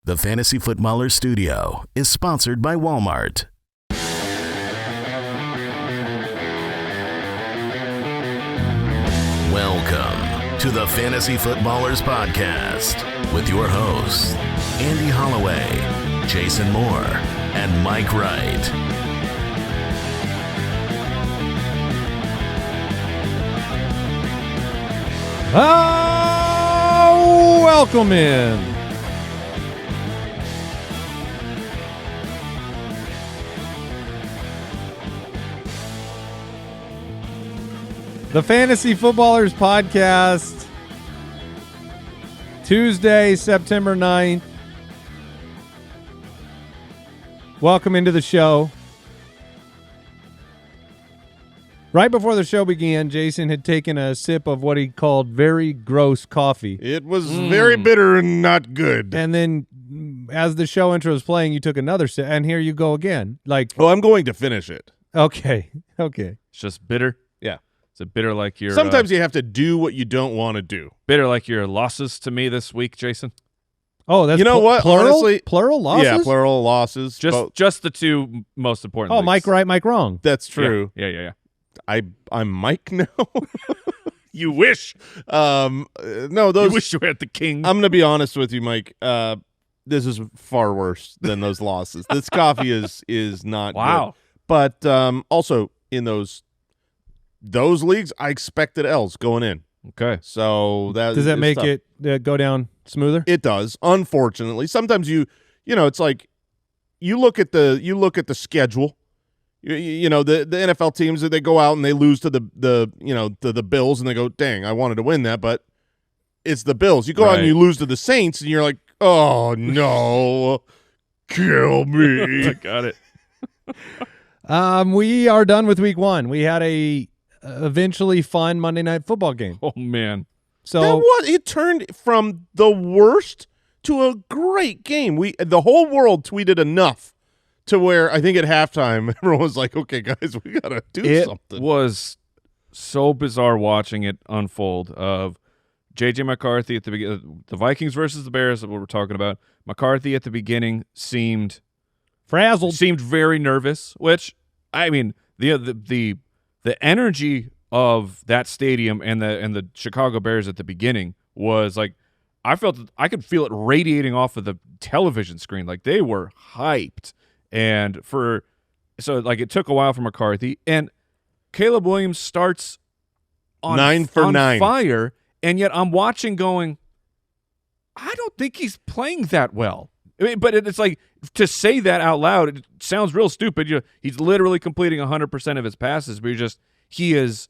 The Fantasy Footballer Studio is sponsored by Walmart. Welcome to the Fantasy Footballers Podcast with your hosts, Andy Holloway, Jason Moore, and Mike Wright. Welcome in. The Fantasy Footballers Podcast, Tuesday, September 9th. Welcome into the show. Right before the show began, Jason had taken a sip of what he called very gross coffee. It was very bitter and not good. And then as the show intro was playing, you took another sip, and here you go again. Oh, I'm going to finish it. Okay. It's just bitter? Yeah. Is it bitter like your... Sometimes you have to do what you don't want to do. Bitter like your losses to me this week, Jason? Oh, that's what? Plural? Honestly, plural losses? Yeah, plural losses. Just the two most important Oh, leagues. Mike right, Mike wrong. That's true. Yeah. I'm Mike now. You wish. No, those. You wish you were at the King. I'm going to be honest with you, Mike. This is far worse than those losses. This coffee is not wow. Good. But also in those leagues, I expected L's going in. Okay. So does that make tough. it go down smoother? It does. Unfortunately, sometimes you know, it's like you look at the schedule. You know, the NFL teams, they go out and they lose to the Bills, and they go, dang, I wanted to win that, but it's the Bills. You go out and you lose to the Saints, and you're like, oh no, kill me. I got it. We are done with week one. We had a eventually fun Monday Night Football game. Oh man. So it turned from the worst to a great game. The whole world tweeted enough to where I think at halftime everyone was like, okay, guys, we got to do something. It was so bizarre watching it unfold of J.J. McCarthy at the beginning, the Vikings versus the Bears, that what we're talking about. McCarthy at the beginning seemed frazzled, seemed very nervous, which, I mean, the energy of that stadium and the Chicago Bears at the beginning was like, I could feel it radiating off of the television screen. Like they were hyped. And so it took a while for McCarthy, and Caleb Williams starts on 9 for 9 fire, and yet I'm watching going, I don't think he's playing that well. I mean, but it's like, to say that out loud, it sounds real stupid. He's literally completing 100% of his passes, but he is,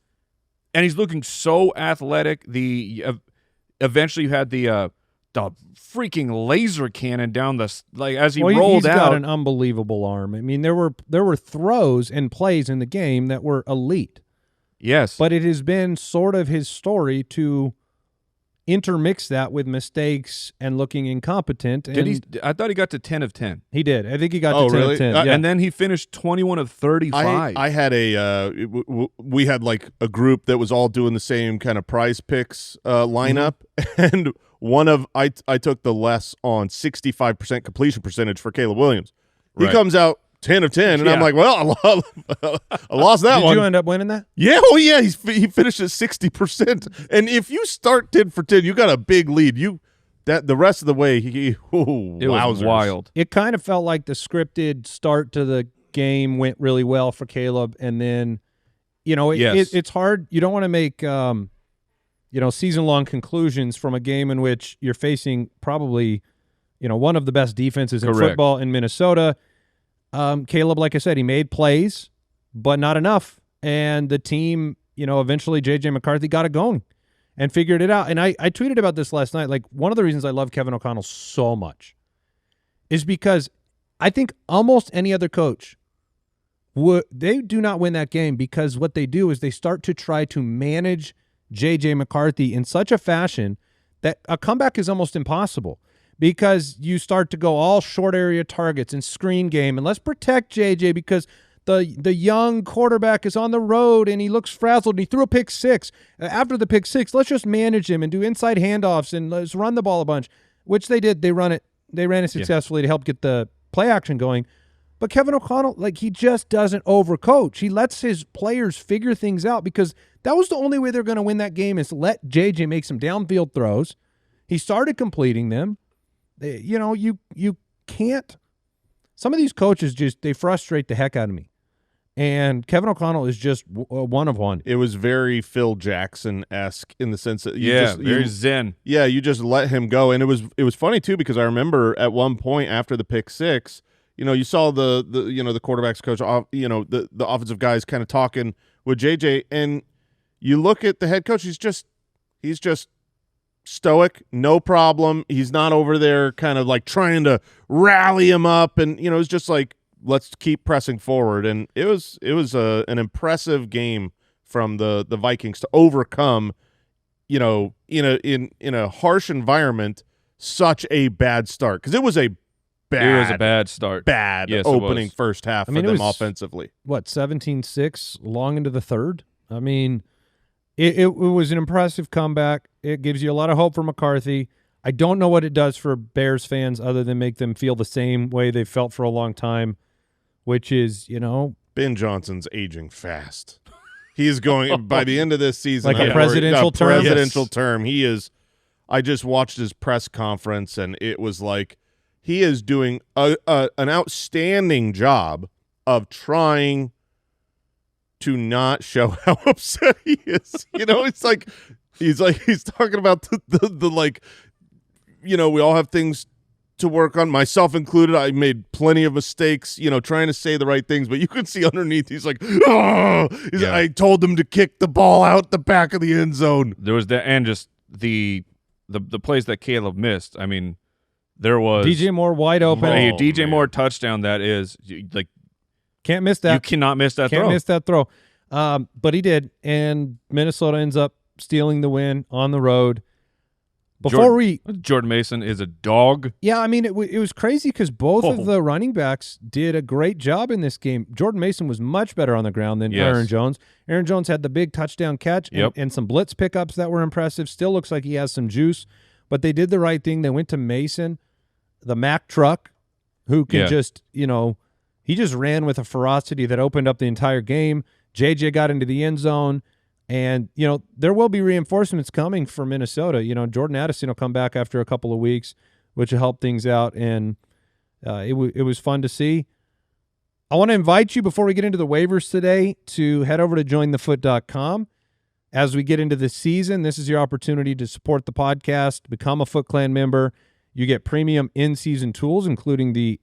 and he's looking so athletic. Eventually you had the freaking laser cannon down as he rolled out. He's got an unbelievable arm. I mean, there were throws and plays in the game that were elite. Yes. But it has been sort of his story to intermix that with mistakes and looking incompetent. I thought he got to 10 of 10. He did. I think he got to 10 really? of 10. And then he finished 21 of 35. I had we had like a group that was all doing the same kind of prize picks lineup, and I took the less on 65% completion percentage for Caleb Williams. He comes out 10 of 10, and I'm like, well, I lost that one. Did you end up winning that? Yeah, yeah. He finished at 60%, and if you start 10 for 10, you got a big lead. The rest of the way, it was wild. It kind of felt like the scripted start to the game went really well for Caleb, and then, it's hard. You don't want to make season-long conclusions from a game in which you're facing probably, one of the best defenses in football in Minnesota. Caleb, like I said, he made plays, but not enough. And the team, eventually J.J. McCarthy got it going and figured it out. And I tweeted about this last night. Like, one of the reasons I love Kevin O'Connell so much is because I think almost any other coach they do not win that game, because what they do is they start to try to manage J.J. McCarthy in such a fashion that a comeback is almost impossible, because you start to go all short area targets and screen game, and let's protect J.J. because the young quarterback is on the road and he looks frazzled and he threw a pick six. After the pick six, let's just manage him and do inside handoffs and let's run the ball a bunch, which they did. They run it they ran it successfully to help get the play action going. But Kevin O'Connell, like, he just doesn't overcoach. He lets his players figure things out because that was the only way they're going to win that game is let JJ make some downfield throws. He started completing them. You can't. Some of these coaches they frustrate the heck out of me. And Kevin O'Connell is just one of one. It was very Phil Jackson-esque in the sense that very zen. Yeah, you just let him go, and it was funny too because I remember at one point after the pick six, you saw the quarterback's coach, the offensive guys kind of talking with JJ, and you look at the head coach, he's just stoic, no problem. He's not over there kind of like trying to rally him up, and it's just like, let's keep pressing forward. And it was an impressive game from the Vikings to overcome, in a harsh environment, such a bad start, because it was a bad start, yes, opening first half for them offensively. What, 17-6 long into the third? I mean, it was an impressive comeback. It gives you a lot of hope for McCarthy. I don't know what it does for Bears fans other than make them feel the same way they felt for a long time, which is, Ben Johnson's aging fast. He is going by the end of this season, like a presidential term. Presidential term. He is. I just watched his press conference, and it was like he is doing an outstanding job of trying to not show how upset he is. It's like he's talking about the like, we all have things to work on, myself included. I made plenty of mistakes, trying to say the right things, but you can see underneath he's like, oh, I told him to kick the ball out the back of the end zone. There was that, and just the plays that Caleb missed. I mean, there was DJ Moore wide open. DJ Moore touchdown. That is like, can't miss that. You cannot miss that throw. Can't miss that throw. But he did, and Minnesota ends up stealing the win on the road. Jordan Mason is a dog. Yeah, I mean, it was crazy because both of the running backs did a great job in this game. Jordan Mason was much better on the ground than Aaron Jones. Aaron Jones had the big touchdown catch and some blitz pickups that were impressive. Still looks like he has some juice, but they did the right thing. They went to Mason, the Mack truck, who can just, he just ran with a ferocity that opened up the entire game. JJ got into the end zone. And, there will be reinforcements coming for Minnesota. Jordan Addison will come back after a couple of weeks, which will help things out. And it was fun to see. I want to invite you, before we get into the waivers today, to head over to jointhefoot.com. As we get into the season, this is your opportunity to support the podcast, become a Foot Clan member. You get premium in-season tools, including the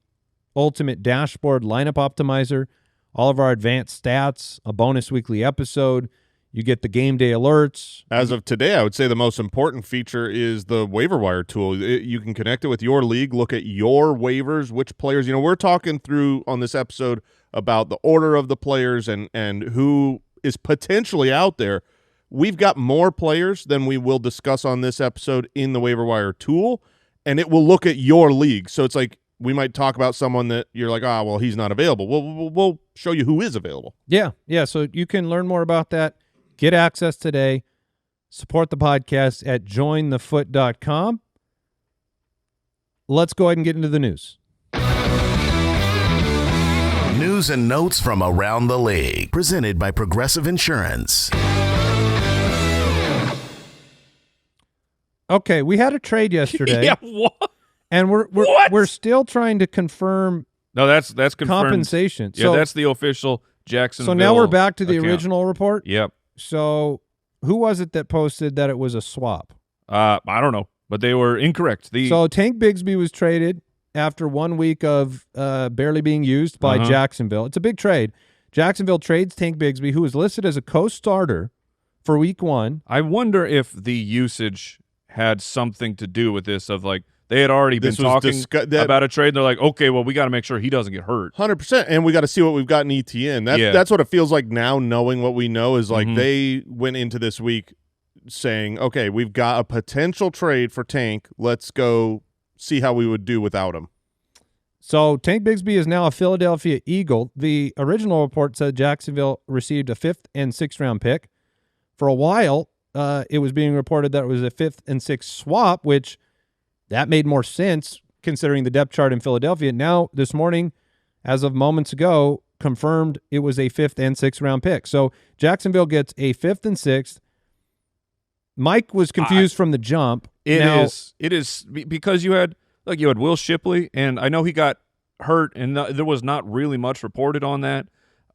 Ultimate Dashboard Lineup Optimizer, all of our advanced stats, a bonus weekly episode. You get the game day alerts. As of today, I would say the most important feature is the Waiver Wire tool. You can connect it with your league, look at your waivers, which players. We're talking through on this episode about the order of the players and who is potentially out there. We've got more players than we will discuss on this episode in the Waiver Wire tool, and it will look at your league. So it's like we might talk about someone that you're like, well, he's not available. We'll show you who is available. Yeah. So you can learn more about that. Get access today. Support the podcast at jointhefoot.com. Let's go ahead and get into the news. News and notes from around the league, presented by Progressive Insurance. Okay, we had a trade yesterday. Yeah, what? And we're still trying to confirm. No, that's confirmed. Compensation. Yeah, that's the official Jacksonville. So now we're back to the account. original report. Yep. So who was it that posted that it was a swap? I don't know, but they were incorrect. So Tank Bigsby was traded after 1 week of barely being used by Jacksonville. It's a big trade. Jacksonville trades Tank Bigsby, who was listed as a co-starter for week 1. I wonder if the usage had something to do with this, of like, they had already been talking about a trade. And they're like, okay, well, we got to make sure he doesn't get hurt. 100%. And we got to see what we've got in ETN. That's what it feels like now, knowing what we know is like they went into this week saying, okay, we've got a potential trade for Tank. Let's go see how we would do without him. So Tank Bigsby is now a Philadelphia Eagle. The original report said Jacksonville received a 5th and 6th round pick. For a while, it was being reported that it was a 5th and 6th swap, which that made more sense considering the depth chart in Philadelphia. Now, this morning, as of moments ago, confirmed it was a 5th and 6th round pick. So Jacksonville gets a 5th and 6th. Mike was confused from the jump. It is because you had Will Shipley, and I know he got hurt, and there was not really much reported on that.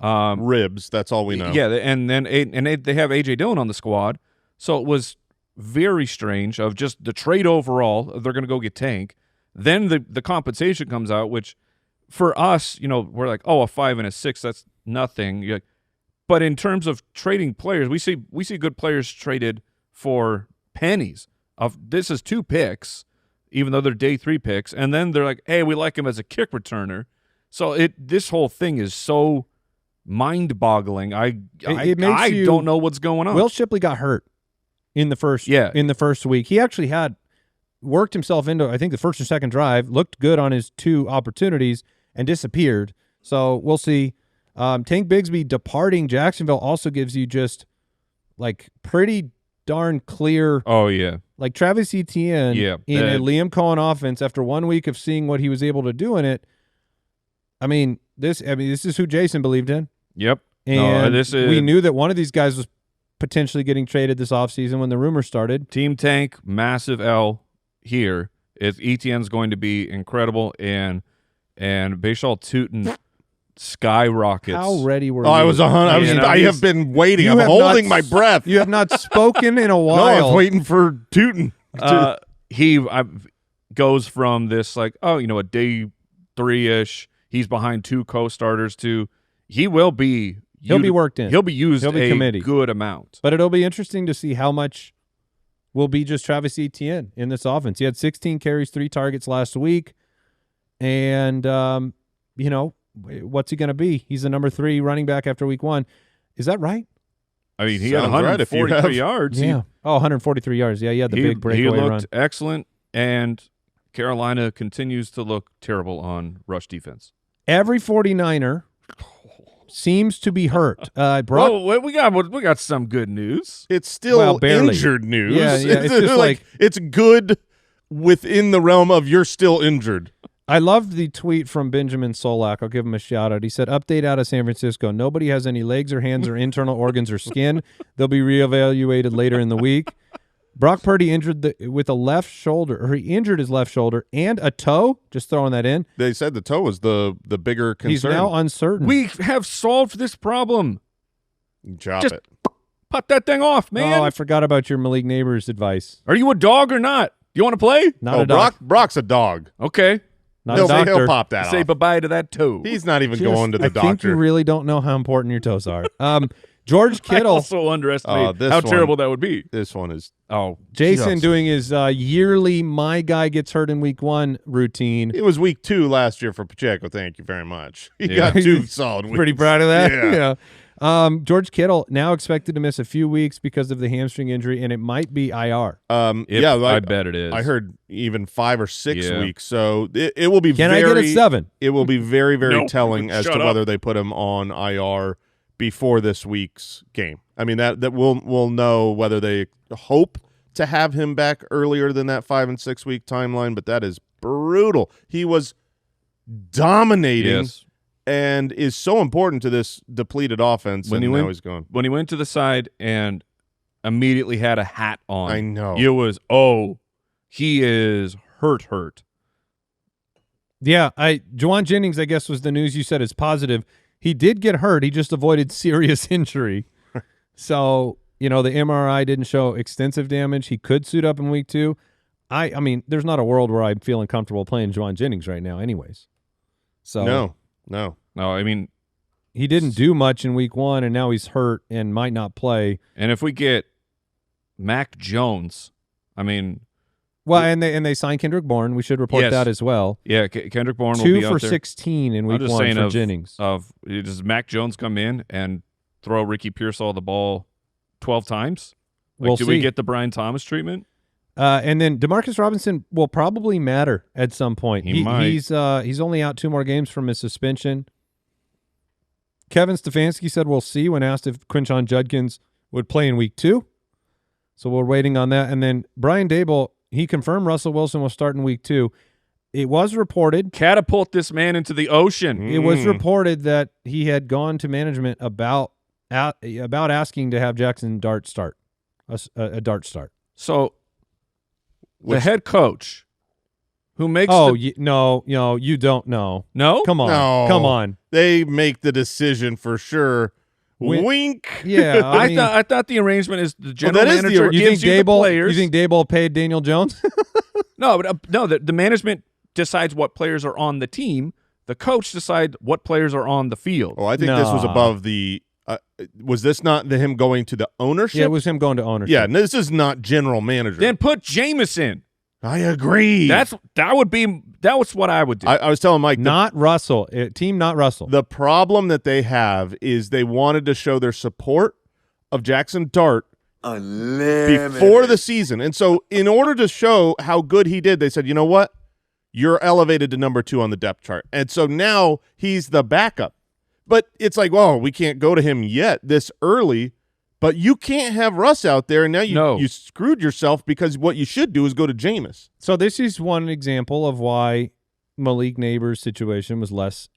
Ribs, that's all we know. Yeah, and then they have A.J. Dillon on the squad, so it was very strange of just the trade overall. They're going to go get Tank. Then the compensation comes out, which for us, we're like, oh, a 5 and a 6, that's nothing. But in terms of trading players, we see good players traded for pennies. This is 2 picks, even though they're day 3 picks, and then they're like, hey, we like him as a kick returner. So this whole thing is so mind-boggling. I don't know what's going on. Will Shipley got hurt in the first week. He actually had worked himself into, I think, the first or second drive, looked good on his 2 opportunities, and disappeared. So we'll see. Tank Bigsby departing Jacksonville also gives you just pretty darn clear. Oh yeah, Travis Etienne in a Liam Cohen offense after 1 week of seeing what he was able to do in it. This is who Jason believed in. Yep. And we knew that one of these guys was potentially getting traded this offseason when the rumors started. Team Tank, massive L here. Etienne's going to be incredible, and Bashal Tutin skyrockets. How ready were you? I was I have been waiting. I'm holding my breath. You have not spoken in a while. No, I was waiting for Tutin. He goes from this a day 3-ish. He's behind 2 co-starters to he'll be worked in. He'll be used a good amount. But it'll be interesting to see how much will be just Travis Etienne in this offense. He had 16 carries, 3 targets last week. And, what's he going to be? He's the number 3 running back after week 1. Is that right? He had 143 yards. Yeah. 143 yards. Yeah, he had the big breakaway run. He looked excellent, and Carolina continues to look terrible on rush defense. Every 49er seems to be hurt. We got some good news. It's still injured news. Yeah, it's just it's good within the realm of you're still injured. I loved the tweet from Benjamin Solak. I'll give him a shout out. He said, update out of San Francisco. Nobody has any legs or hands or internal organs or skin. They'll be reevaluated later in the week. Brock Purdy injured with a left shoulder, or he injured his left shoulder and a toe. Just throwing that in. They said the toe was the bigger concern. He's now uncertain. We have solved this problem. Just put that thing off, man. Oh, I forgot about your Malik Neighbors advice. Are you a dog or not? You want to play? Not a dog. Brock's a dog. Okay. He'll pop that off. Say bye-bye to that toe. He's not even going to the doctor. I think you really don't know how important your toes are. George Kittle. I also underestimate how terrible that would be. This one is. Jason doing his yearly my guy gets hurt in week 1 routine. It was week 2 last year for Pacheco. Thank you very much. He got 2 solid weeks. Pretty proud of that. Yeah. George Kittle now expected to miss a few weeks because of the hamstring injury, and it might be IR. I bet it is. I heard even 5 or 6 weeks. So it will be. Can I get a 7? It will be very, very telling as to whether they put him on IR before this week's game. I mean that we'll know whether they hope to have him back earlier than that 5 and 6 week timeline. But that is brutal. He was dominating. Yes. And is so important to this depleted offense. Now he's gone. When he went to the side and immediately had a hat on. I know. It was, he is hurt. Yeah, Juwan Jennings, I guess, was the news you said is positive. He did get hurt. He just avoided serious injury. So, the MRI didn't show extensive damage. He could suit up in week 2. I mean, there's not a world where I'm feeling comfortable playing Juwan Jennings right now anyways. So No, I mean, he didn't do much in week 1, and now he's hurt and might not play. And if we get Mac Jones, I mean, and they signed Kendrick Bourne. We should report that as well. Yeah, Kendrick Bourne will 2 be out for there. 16 in week 1 for Jennings. Does Mac Jones come in and throw Ricky Pearsall the ball 12 times? We'll see. We get the Brian Thomas treatment? And then Demarcus Robinson will probably matter at some point. He might. He's only out 2 more games from his suspension. Kevin Stefanski said we'll see when asked if Quinshon Judkins would play in week 2. So we're waiting on that. And then Brian Dable, he confirmed Russell Wilson will start in week 2. it was reported. Catapult this man into the ocean. It was reported that he had gone to management about asking to have Jackson Dart start, a Dart start. So the head coach who makes no, you don't know. No? Come on. No. Come on. They make the decision for sure. Wink. Yeah, I thought the arrangement is the general manager you gives think you the players. You think Dable paid Daniel Jones? No, but the management decides what players are on the team. The coach decides what players are on the field. Oh, I think this was above the was this not him going to the ownership? Yeah, it was him going to ownership. Yeah, this is not general manager. Then put Jameis in. I agree. That was what I would do. I was telling Mike. Not Russell. Team not Russell. The problem that they have is they wanted to show their support of Jackson Dart before the season. And so in order to show how good he did, they said, you know what? You're elevated to number 2 on the depth chart. And so now he's the backup. But it's like, well, we can't go to him yet this early. But you can't have Russ out there, and now you screwed yourself because what you should do is go to Jameis. So this is one example of why Malik Neighbors' situation was less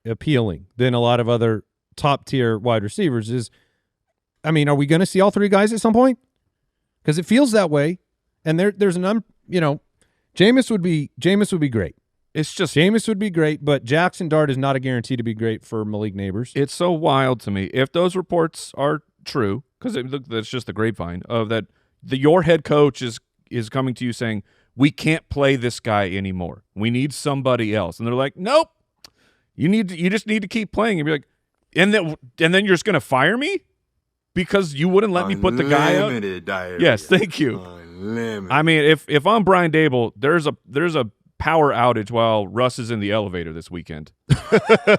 appealing than a lot of other top-tier wide receivers. Are we going to see all 3 guys at some point? Because it feels that way, and there's Jameis would be great. It's just Jameis would be great, but Jackson Dart is not a guarantee to be great for Malik Neighbors. It's so wild to me. If those reports are true, because that's just the grapevine of that. Your head coach is coming to you saying, we can't play this guy anymore. We need somebody else, and they're like, nope. You just need to keep playing. And be like, and then you're just going to fire me because you wouldn't let me put the guy out. Diarrhea. Yes, thank you. Unlimited. I mean, if I'm Brian Dable, there's a power outage while Russ is in the elevator this weekend.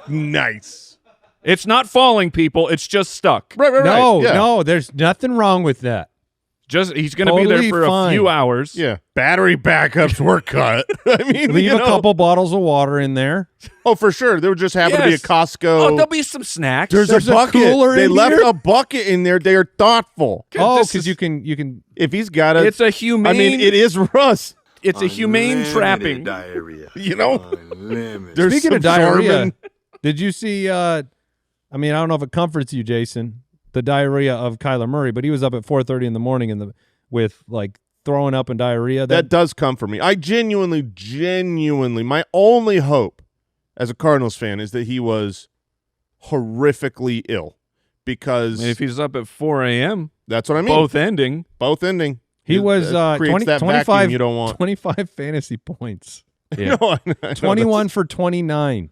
Nice. It's not falling, people. It's just stuck. Right. No, there's nothing wrong with that. He's going to be there for a few hours. Yeah. Battery backups were cut. I mean, leave a couple bottles of water in there. Oh, for sure. There would just happen to be a Costco. Oh, there'll be some snacks. There's a bucket. Cooler they in left here? a bucket in there. They are thoughtful. Because you can. If he's got it, it's a humane. I mean, it is Russ. It's a humane trapping. Diarrhea. You know. Speaking of diarrhea, did you see? I don't know if it comforts you, Jason, the diarrhea of Kyler Murray, but he was up at 4:30 in the morning with like throwing up and diarrhea. That does comfort me. I genuinely, my only hope as a Cardinals fan is that he was horrififically ill because if he's up at 4 a.m., that's what I mean. Both ending. He was 25. You don't want 25 fantasy points. Yeah. No, 21 for 29,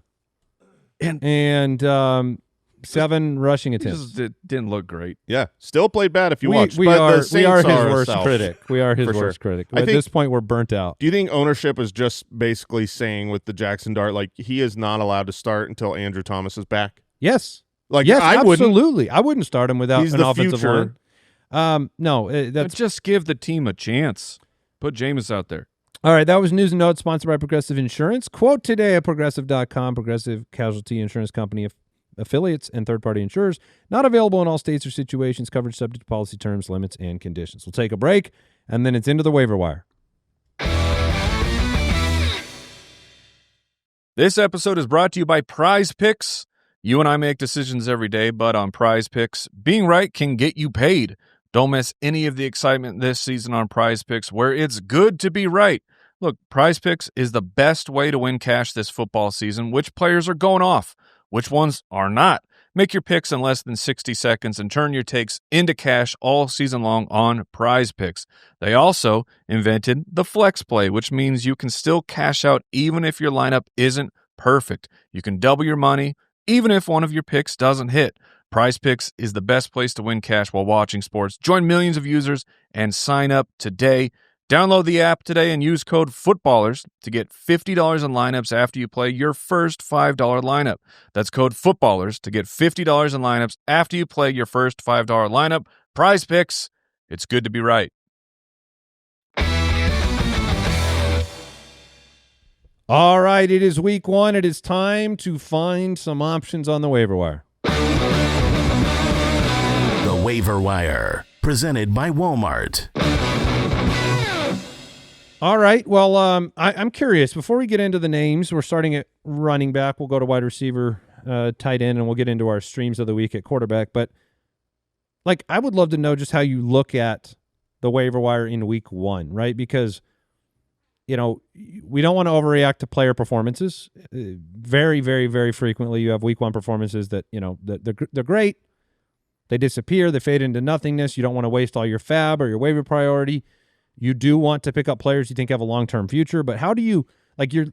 and 7 rushing attempts. It didn't look great. Yeah, still played bad if you watch. We are his worst critic. We are his worst critic. At this point, we're burnt out. Do you think ownership is just basically saying with the Jackson Dart, like he is not allowed to start until Andrew Thomas is back? Yes. Yes, absolutely. I wouldn't start him without an offensive future. line. No, that's just give the team a chance. Put Jameis out there. All right, that was News and Notes sponsored by Progressive Insurance. Quote today at Progressive.com. Progressive Casualty Insurance Company affiliates and third-party insurers. Not available in all states or situations. Coverage subject to policy terms, limits, and conditions. We'll take a break, and then it's into the waiver wire. This episode is brought to you by Prize Picks. You and I make decisions every day, but on Prize Picks, being right can get you paid. Don't miss any of the excitement this season on Prize Picks, where it's good to be right. Look, Prize Picks is the best way to win cash this football season. Which players are going off? Which ones are not? Make your picks in less than 60 seconds and turn your takes into cash all season long on Prize Picks. They also invented the Flex Play, which means you can still cash out even if your lineup isn't perfect. You can double your money even if one of your picks doesn't hit. Prize Picks is the best place to win cash while watching sports. Join millions of users and sign up today. Download the app today and use code FOOTBALLERS to get $50 in lineups after you play your first $5 lineup. That's code FOOTBALLERS to get $50 in lineups after you play your first $5 lineup. Prize Picks, it's good to be right. All right, it is week 1. It is time to find some options on the waiver wire. The Waiver Wire, presented by Walmart. All right. Well, I'm curious. Before we get into the names, we're starting at running back. We'll go to wide receiver, tight end, and we'll get into our streams of the week at quarterback. But, like, I would love to know just how you look at the waiver wire in week 1, right? Because, you know, we don't want to overreact to player performances. Very, very, very frequently you have week 1 performances that, you know, they're great. They disappear. They fade into nothingness. You don't want to waste all your fab or your waiver priority. You do want to pick up players you think have a long-term future, but how do you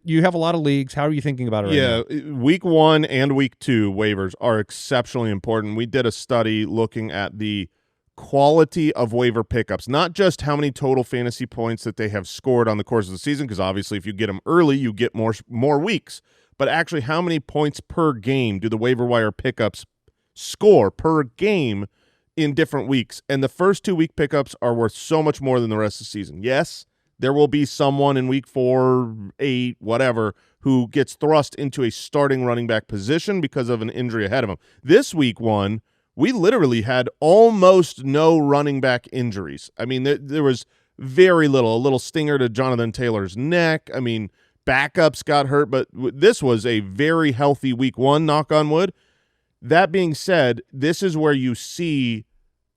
you have a lot of leagues. How are you thinking about it right now? Week 1 and week 2 waivers are exceptionally important. We did a study looking at the quality of waiver pickups, not just how many total fantasy points that they have scored on the course of the season, because obviously if you get them early, you get more weeks, but actually how many points per game do the waiver wire pickups score per game in different weeks. And the first 2 week pickups are worth so much more than the rest of the season. Yes, there will be someone in week 4, 8, whatever, who gets thrust into a starting running back position because of an injury ahead of him. This week 1, we literally had almost no running back injuries. I mean, there was very little, a little stinger to Jonathan Taylor's neck. I mean, backups got hurt, but this was a very healthy week 1, knock on wood. That being said, this is where you see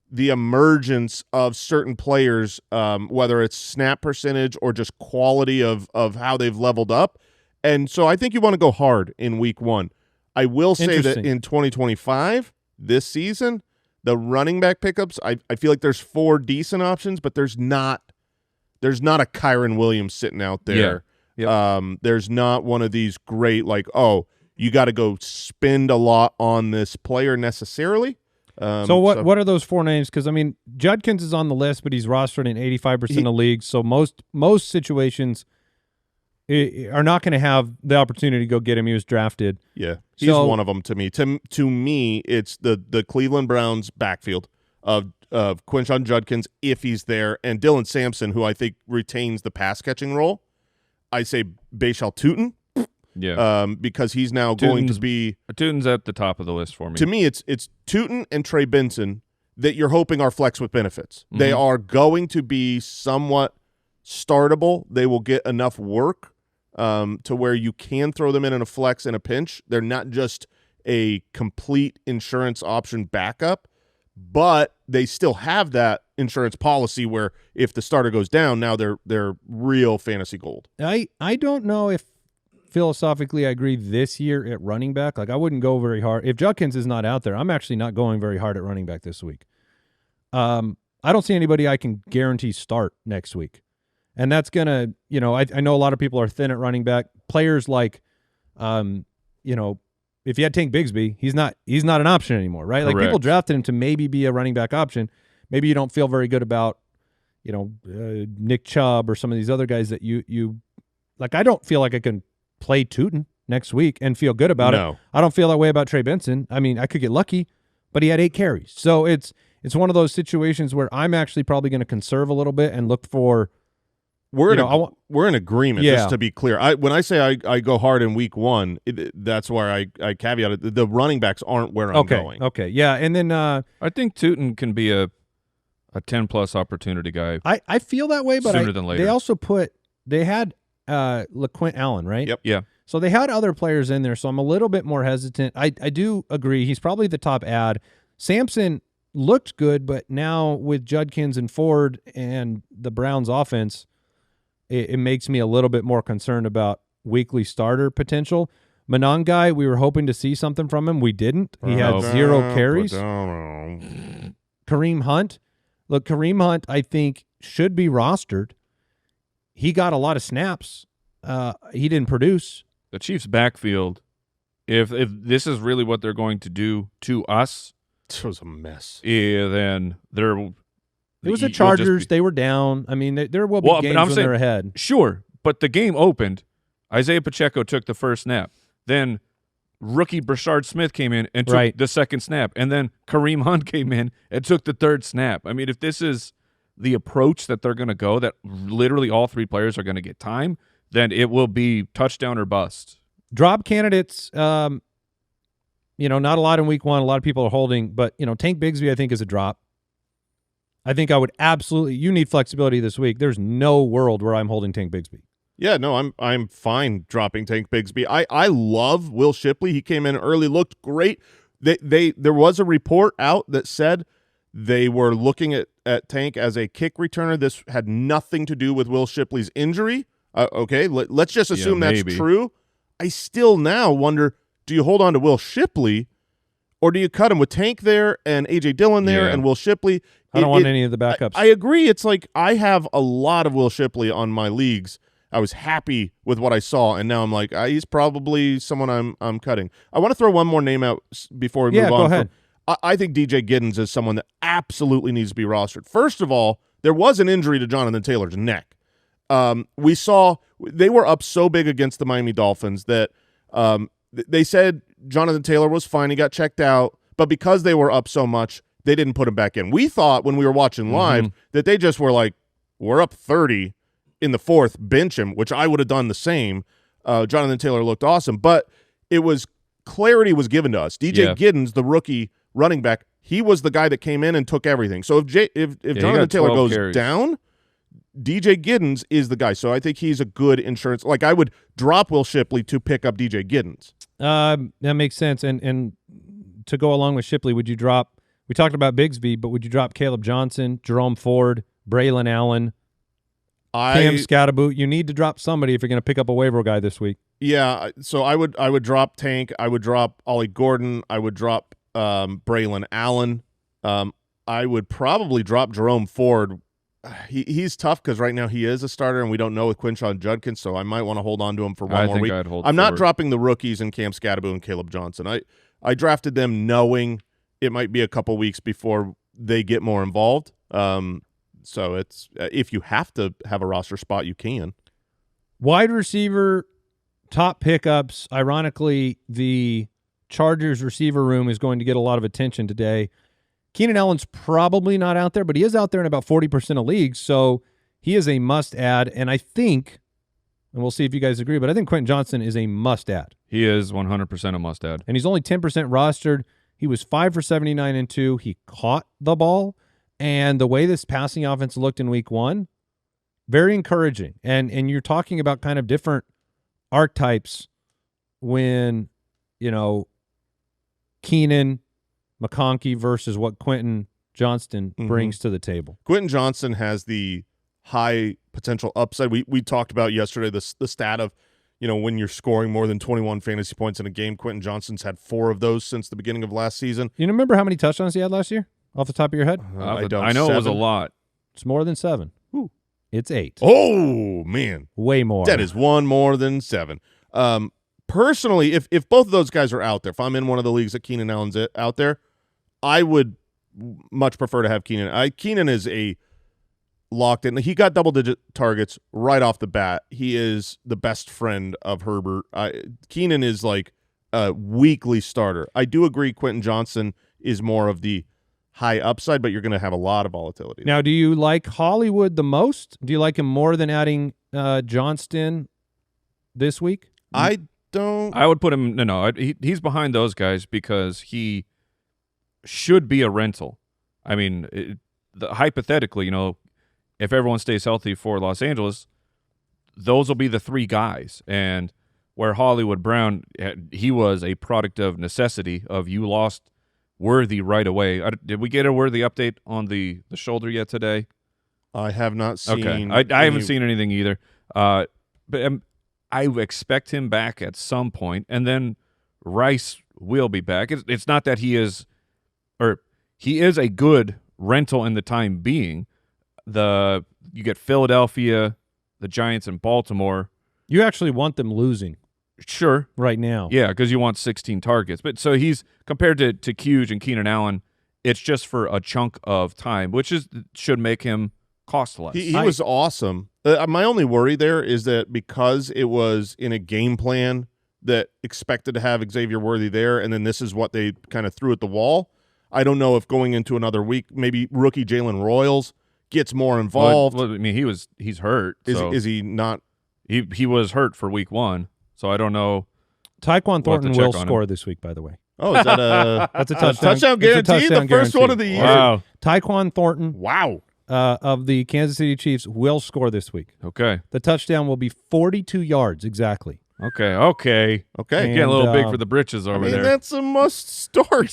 the emergence of certain players, whether it's snap percentage or just quality of how they've leveled up. And so I think you want to go hard in week 1. I will say that in 2025, this season, the running back pickups, I feel like there's 4 decent options, but there's not a Kyron Williams sitting out there. Yeah. Yep. There's not one of these great, like, you got to go spend a lot on this player necessarily. So what are those 4 names? Because, I mean, Judkins is on the list, but he's rostered in 85% of leagues. So most situations are not going to have the opportunity to go get him. He was drafted. Yeah, he's one of them to me. To me, it's the Cleveland Browns backfield of Quinshon Judkins, if he's there, and Dylan Sampson, who I think retains the pass-catching role. I say Bashal Tutin. Yeah, because he's now going to be Tutin's at the top of the list for me. To me, it's Tutin and Trey Benson that you're hoping are flex with benefits. Mm-hmm. They are going to be somewhat startable. They will get enough work to where you can throw them in a flex in a pinch. They're not just a complete insurance option backup, but they still have that insurance policy where if the starter goes down, now they're real fantasy gold. I don't know if philosophically I agree this year at running back. Like, I wouldn't go very hard. If Judkins is not out there, I'm actually not going very hard at running back this week. I don't see anybody I can guarantee start next week. And that's going to, you know, I know a lot of people are thin at running back. Players like, you know, if you had Tank Bigsby, he's not an option anymore, right? Correct. Like, people drafted him to maybe be a running back option. Maybe you don't feel very good about, you know, Nick Chubb or some of these other guys that you like. I don't feel like I can play Tutin next week and feel good about it. I don't feel that way about Trey Benson. I mean, I could get lucky, but he had 8 carries. So it's one of those situations where I'm actually probably going to conserve a little bit and look for. We're in agreement, just to be clear. When I say I go hard in week 1, that's where I caveat it. The running backs aren't where I'm going. Okay, yeah. And then I think Tutin can be a 10-plus opportunity guy. I feel that way, but sooner than later. They also had LaQuint Allen, right? Yep. Yeah. So they had other players in there, so I'm a little bit more hesitant. I do agree. He's probably the top ad. Sampson looked good, but now with Judkins and Ford and the Browns offense, it makes me a little bit more concerned about weekly starter potential. Monangai, we were hoping to see something from him. We didn't. He had 0 carries. Kareem Hunt. Look, Kareem Hunt, I think, should be rostered. He got a lot of snaps. He didn't produce. The Chiefs' backfield, if this is really what they're going to do to us, it was a mess. Yeah, then they're. It was the Chargers. They were down. I mean, there will be games when they're ahead. Sure, but the game opened. Isaiah Pacheco took the first snap. Then rookie Brashard Smith came in and took the second snap. And then Kareem Hunt came in and took the third snap. I mean, if this is the approach that they're going to go, that literally all 3 players are going to get time, then it will be touchdown or bust. Drop candidates, you know, not a lot in week 1. A lot of people are holding. But, you know, Tank Bigsby, I think, is a drop. I think I would absolutely. You need flexibility this week. There's no world where I'm holding Tank Bigsby. Yeah, no, I'm fine dropping Tank Bigsby. I love Will Shipley. He came in early, looked great. There was a report out that said they were looking at Tank as a kick returner. This had nothing to do with Will Shipley's injury. Okay, let's just assume that's true. I still now wonder, do you hold on to Will Shipley or do you cut him with Tank there and A.J. Dillon there and Will Shipley? I don't want any of the backups. I agree. It's like I have a lot of Will Shipley on my leagues. I was happy with what I saw, and now I'm like, he's probably someone I'm cutting. I want to throw one more name out before we move on. Go ahead. I think DJ Giddens is someone that absolutely needs to be rostered. First of all, there was an injury to Jonathan Taylor's neck. We saw they were up so big against the Miami Dolphins that they said Jonathan Taylor was fine. He got checked out, but because they were up so much, they didn't put him back in. We thought when we were watching live that they just were like, we're up 30 in the fourth, bench him, which I would have done the same. Jonathan Taylor looked awesome, but clarity was given to us. DJ Giddens, the rookie running back, he was the guy that came in and took everything. So if Jonathan Taylor goes down, DJ Giddens is the guy. So I think he's a good insurance. Like I would drop Will Shipley to pick up DJ Giddens. That makes sense. And to go along with Shipley, would you drop? We talked about Bigsby, but would you drop Caleb Johnson, Jerome Ford, Braylon Allen, Cam Scatterboot? You need to drop somebody if you're going to pick up a waiver guy this week. Yeah, so I would drop Tank. I would drop Ollie Gordon. I would drop Braylon Allen. I would probably drop Jerome Ford. He's tough because right now he is a starter, and we don't know with Quinshon Judkins, so I might want to hold on to him for one more week. I'm not dropping the rookies in Cam Scatterboot and Caleb Johnson. I drafted them knowing it might be a couple weeks before they get more involved. So it's if you have to have a roster spot, you can. Wide receiver top pickups. Ironically, the Chargers receiver room is going to get a lot of attention today. Keenan Allen's probably not out there, but he is out there in about 40% of leagues, so he is a must-add. And I think, and we'll see if you guys agree, but I think Quentin Johnson is a must-add. He is 100% a must-add. And he's only 10% rostered. He was 5 for 79 and 2. He caught the ball. And the way this passing offense looked in week 1, very encouraging. And you're talking about kind of different archetypes when, Keenan, McConkey versus what Quentin Johnston brings to the table. Quentin Johnson has the high potential upside. We talked about yesterday the stat of, when you're scoring more than 21 fantasy points in a game. Quentin Johnston's had 4 of those since the beginning of last season. You remember how many touchdowns he had last year off the top of your head? I don't. I know 7. It was a lot. It's more than 7. Ooh. It's 8. Oh, man. Way more. That is one more than 7. Personally, if both of those guys are out there, if I'm in one of the leagues that Keenan Allen's out there, I would much prefer to have Keenan. Keenan is a locked in. He got double-digit targets right off the bat. He is the best friend of Herbert. Keenan is like a weekly starter. I do agree Quentin Johnson is more of the high upside, but you're going to have a lot of volatility. Now, do you like Hollywood the most? Do you like him more than adding Johnston this week? I don't. I would put him. No. He's behind those guys because he should be a rental. I mean, hypothetically, if everyone stays healthy for Los Angeles, those will be the 3 guys. And where Hollywood Brown, he was a product of necessity. Of you lost Worthy right away. Did we get a Worthy update on the shoulder yet today? I have not seen. Okay, I haven't seen anything either. But I expect him back at some point, and then Rice will be back. It's not that he is a good rental in the time being. You get Philadelphia, the Giants, and Baltimore. You actually want them losing. Sure. Right now. Yeah, because you want 16 targets. But so he's compared to Hughes and Keenan Allen, it's just for a chunk of time, which should make him cost less. He was awesome. My only worry there is that because it was in a game plan that expected to have Xavier Worthy there, and then this is what they kind of threw at the wall. I don't know if going into another week, maybe rookie Jalen Royals gets more involved. Well, I mean, he's hurt. Is he not? He was hurt for week 1, so I don't know. Tyquan Thornton will score this week, by the way. Oh, is that a that's a touchdown? Touchdown guaranteed. The first one of the year. Wow. Tyquan Thornton. Wow. Of the Kansas City Chiefs will score this week. Okay. The touchdown will be 42 yards exactly. Okay. And, Getting a little big for the britches over there. That's a must start.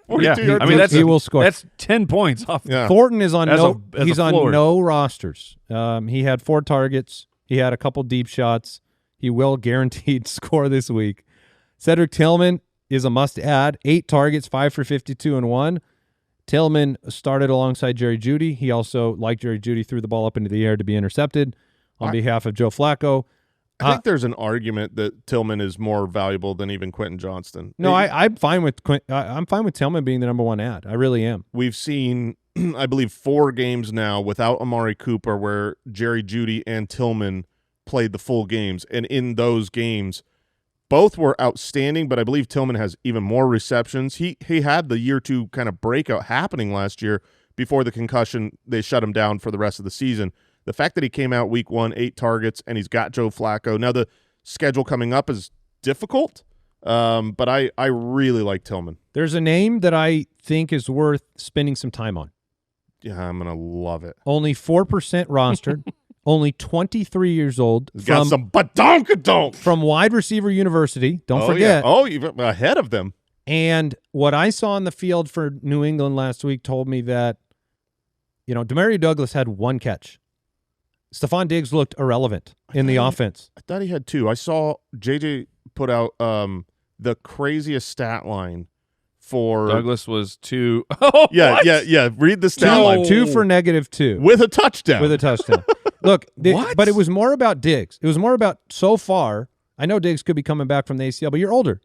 42 yards. I mean, he will score. That's 10 points off. Yeah. Thornton is on As a on floor. no rosters. He had 4 targets. He had a couple deep shots. He will guaranteed score this week. Cedric Tillman is a must-add. 8 targets, 5 for 52 and 1. Tillman started alongside Jerry Jeudy. He also, like Jerry Jeudy, threw the ball up into the air to be intercepted on behalf of Joe Flacco. I think there's an argument that Tillman is more valuable than even Quentin Johnston. No, I'm fine with I'm fine with Tillman being the number 1 ad. I really am. We've seen, I believe, 4 games now without Amari Cooper where Jerry Jeudy and Tillman played the full games, and in those games, both were outstanding. But I believe Tillman has even more receptions. He had the year 2 kind of breakout happening last year before the concussion. They shut him down for the rest of the season. The fact that he came out week 1, 8 targets, and he's got Joe Flacco. Now the schedule coming up is difficult, but I really like Tillman. There's a name that I think is worth spending some time on. Yeah, I'm going to love it. Only 4% rostered, only 23 years old. Got some badonkadonk. From Wide Receiver University. Don't forget. Yeah. Oh, you're ahead of them. And what I saw on the field for New England last week told me that, Demario Douglas had 1 catch. Stephon Diggs looked irrelevant in the offense. I thought he had 2. I saw JJ put out the craziest stat line for Douglas was 2. Yeah. Read the stat line. 2 for -2 with a touchdown. Look, What? but it was more about Diggs. It was more about so far. I know Diggs could be coming back from the ACL, but you're older.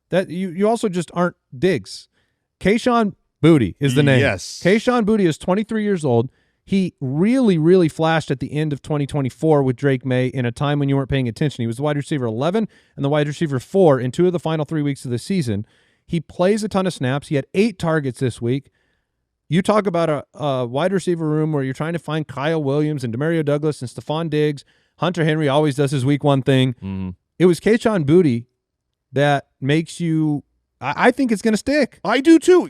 That you also just aren't Diggs. Kayshon Boutte is the name. Yes. Kayshon Boutte is 23 years old. He really, really flashed at the end of 2024 with Drake May in a time when you weren't paying attention. He was the wide receiver 11 and the wide receiver 4 in 2 of the final 3 weeks of the season. He plays a ton of snaps. He had 8 targets this week. You talk about a wide receiver room where you're trying to find Kyle Williams and Demario Douglas and Stephon Diggs. Hunter Henry always does his week 1 thing. Mm-hmm. It was Kayshon Boutte that makes you – I think it's going to stick. I do too.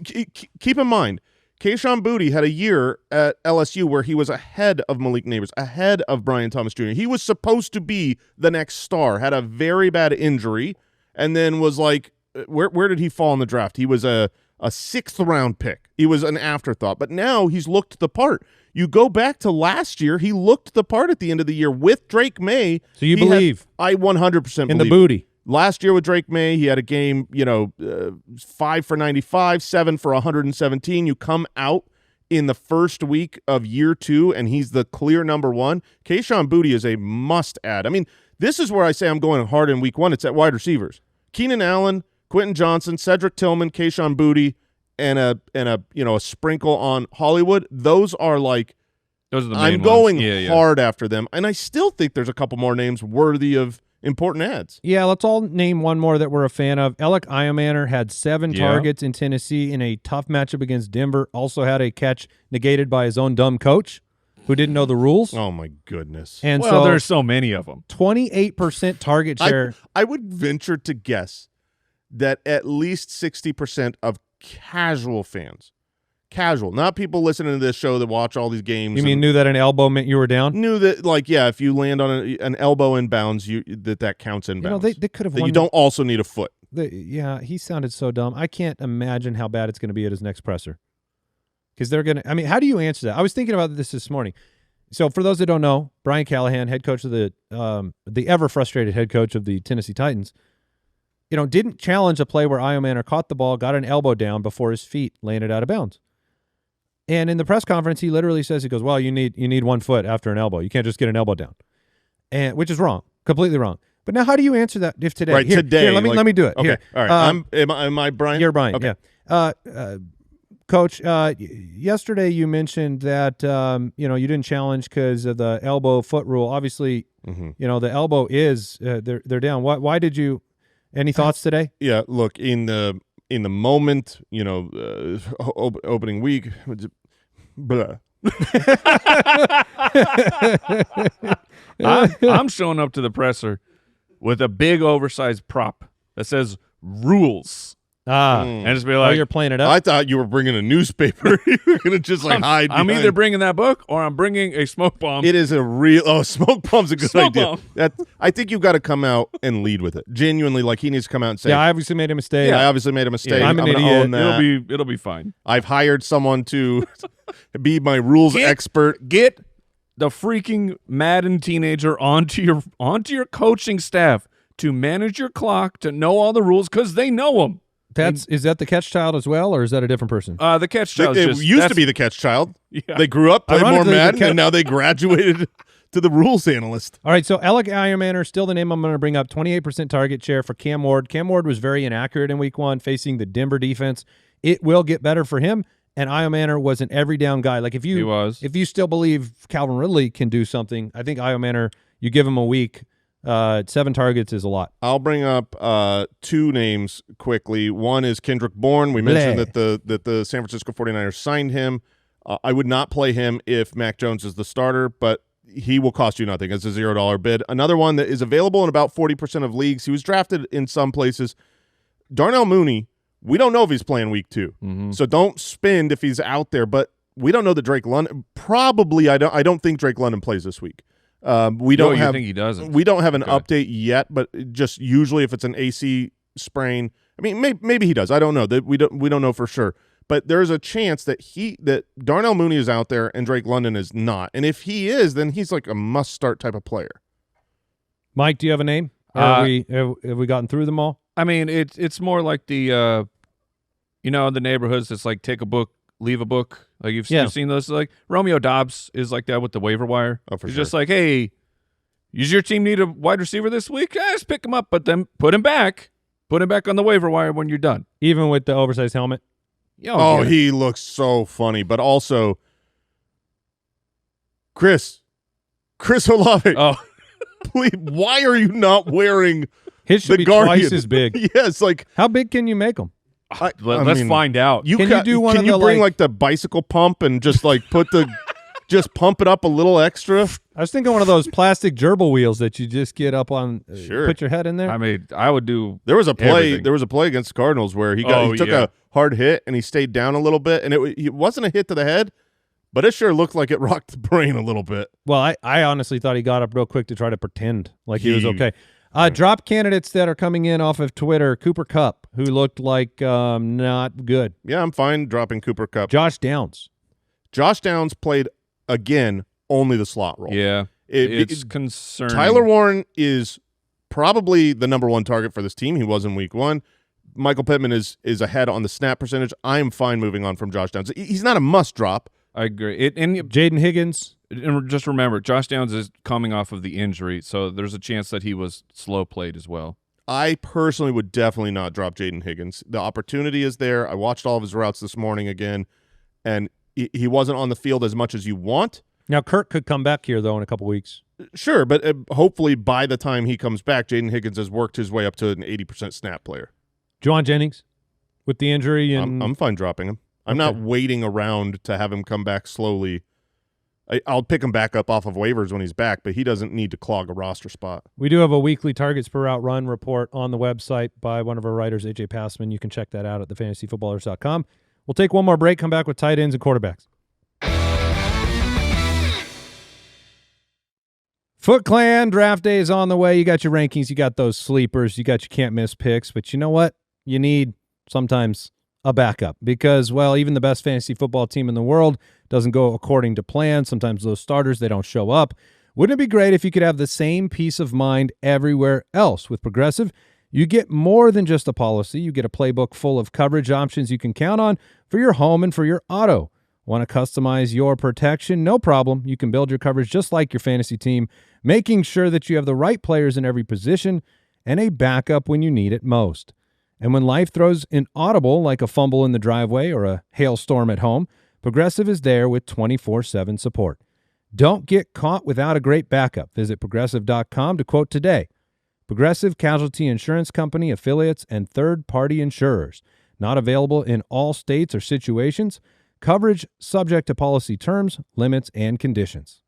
Keep in mind, Kayshon Boutte had a year at LSU where he was ahead of Malik Neighbors, ahead of Brian Thomas Jr. He was supposed to be the next star, had a very bad injury, and then was like, where did he fall in the draft? He was a 6th-round pick. He was an afterthought. But now he's looked the part. You go back to last year, he looked the part at the end of the year with Drake May. So you believe? I 100% believe. In the Boutte. Last year with Drake May, he had a game, 5 for 95, 7 for 117. You come out in the first week of year 2, and he's the clear number 1. Kayshon Boutte is a must-add. I mean, this is where I say I'm going hard in week 1. It's at wide receivers. Keenan Allen, Quentin Johnson, Cedric Tillman, Kayshon Boutte, and a sprinkle on Hollywood. Those are like Those are the main I'm ones. going hard after them, and I still think there's a couple more names worthy of important ads. Yeah, let's all name one more that we're a fan of. Alec Iamaner had 7 targets in Tennessee in a tough matchup against Denver. Also had a catch negated by his own dumb coach who didn't know the rules. Oh, my goodness. And well, there's so many of them. 28% target share. I would venture to guess that at least 60% of casual fans, not people listening to this show that watch all these games. You mean knew that an elbow meant you were down? Knew that, if you land on an elbow inbounds, that counts inbounds. They could have that won. You don't also need a foot. He sounded so dumb. I can't imagine how bad it's going to be at his next presser. Because they're going to – I mean, how do you answer that? I was thinking about this morning. So for those that don't know, Brian Callahan, head coach of the ever-frustrated head coach of the Tennessee Titans, didn't challenge a play where Iamaner caught the ball, got an elbow down before his feet landed out of bounds. And in the press conference, he literally says, he goes, well, you need 1 foot after an elbow. You can't just get an elbow down, which is wrong, completely wrong. But now how do you answer that if today? Right, today. Let me do it. Okay, here. all right. Am I Brian? You're Brian, okay. yeah. Coach, yesterday you mentioned that, you didn't challenge because of the elbow foot rule. Obviously, the elbow is they're down. Why did you – any thoughts today? Yeah, look, in the moment, opening week, blah. I'm showing up to the presser with a big oversized prop that says rules. And just be like, you're playing it up? I thought you were bringing a newspaper. You were going to just hide I'm behind. either bringing that book or I'm bringing a smoke bomb. It is a real smoke bomb's a good Smoke idea. bomb. I think you've got to come out and lead with it. Genuinely, he needs to come out and say, I obviously made a mistake. I obviously made a mistake. I'm an gonna idiot. own that. It'll be fine. I've hired someone to be my rules expert. Get the freaking Madden teenager onto your coaching staff to manage your clock, to know all the rules, because they know them. Is that the catch child as well, or is that a different person? The catch child used to be the catch child. Yeah. They grew up, played more Ironically, Madden, and now they graduated to the rules analyst. All right, so Alec Ironmaner, still the name I'm going to bring up. 28% target share for Cam Ward. Cam Ward was very inaccurate in week 1 facing the Denver defense. It will get better for him, and Ironmaner was an every down guy. If you still believe Calvin Ridley can do something, I think Ironmaner, you give him a week. 7 targets is a lot. I'll bring up 2 names quickly. One is Kendrick Bourne. We mentioned that the San Francisco 49ers signed him. I would not play him if Mac Jones is the starter, but he will cost you nothing. It's a $0 bid. Another one that is available in about 40% of leagues. He was drafted in some places. Darnell Mooney, we don't know if he's playing week 2. Mm-hmm. So don't spend if he's out there, but we don't know that Drake London probably I don't think Drake London plays this week. We don't think he doesn't. We don't have an update yet, but just usually if it's an AC sprain, I mean maybe he does. I don't know. We don't know for sure. But there's a chance that Darnell Mooney is out there and Drake London is not. And if he is, then he's like a must start type of player. Mike, do you have a name? Have we gotten through them all? I mean, it's more like the in the neighborhoods, it's like take a book, leave a book. Like you've seen those. Like Romeo Dobbs is like that with the waiver wire. Oh, for He's sure. just like, hey, does your team need a wide receiver this week? Just pick him up, but then put him back on the waiver wire when you're done. Even with the oversized helmet? He looks so funny. But also, Chris Olave. Oh, please, why are you not wearing his should the be Guardian? Twice as big. Yes, how big can you make them? Let's find out. Can you do one? Can you bring the bicycle pump and just put the just pump it up a little extra? I was thinking one of those plastic gerbil wheels that you just get up on. Sure. Put your head in there. I mean, I would do. There was a play. everything. There was a play against the Cardinals where he took a hard hit and he stayed down a little bit, and it wasn't a hit to the head, but it sure looked like it rocked the brain a little bit. Well, I honestly thought he got up real quick to try to pretend like he was okay. Drop candidates that are coming in off of Twitter. Cooper Kupp, who looked like not good. Yeah, I'm fine dropping Cooper Kupp. Josh Downs. Josh Downs played, again, only the slot role. Yeah, it's concerning. Tyler Warren is probably the number 1 target for this team. He was in week 1. Michael Pittman is ahead on the snap percentage. I'm fine moving on from Josh Downs. He's not a must drop. I agree. And Jaden Higgins. And just remember, Josh Downs is coming off of the injury, so there's a chance that he was slow played as well. I personally would definitely not drop Jaden Higgins. The opportunity is there. I watched all of his routes this morning again, and he wasn't on the field as much as you want. Now, Kirk could come back here, though, in a couple weeks. Sure, but hopefully by the time he comes back, Jaden Higgins has worked his way up to an 80% snap player. Juwan Jennings with the injury. And I'm fine dropping him. I'm not waiting around to have him come back slowly. I'll pick him back up off of waivers when he's back, but he doesn't need to clog a roster spot. We do have a weekly targets per route run report on the website by one of our writers, AJ Passman. You can check that out at thefantasyfootballers.com. We'll take one more break, come back with tight ends and quarterbacks. Foot Clan, draft day is on the way. You got your rankings, you got those sleepers, you got your can't miss picks, but you know what? You need sometimes a backup because, well, even the best fantasy football team in the world doesn't go according to plan. Sometimes those starters, they don't show up. Wouldn't it be great if you could have the same peace of mind everywhere else? With Progressive, you get more than just a policy. You get a playbook full of coverage options you can count on for your home and for your auto. Want to customize your protection? No problem. You can build your coverage just like your fantasy team, making sure that you have the right players in every position and a backup when you need it most. And when life throws an audible like a fumble in the driveway or a hailstorm at home, Progressive is there with 24/7 support. Don't get caught without a great backup. Visit Progressive.com to quote today. Progressive Casualty Insurance Company, affiliates, and third-party insurers. Not available in all states or situations. Coverage subject to policy terms, limits, and conditions.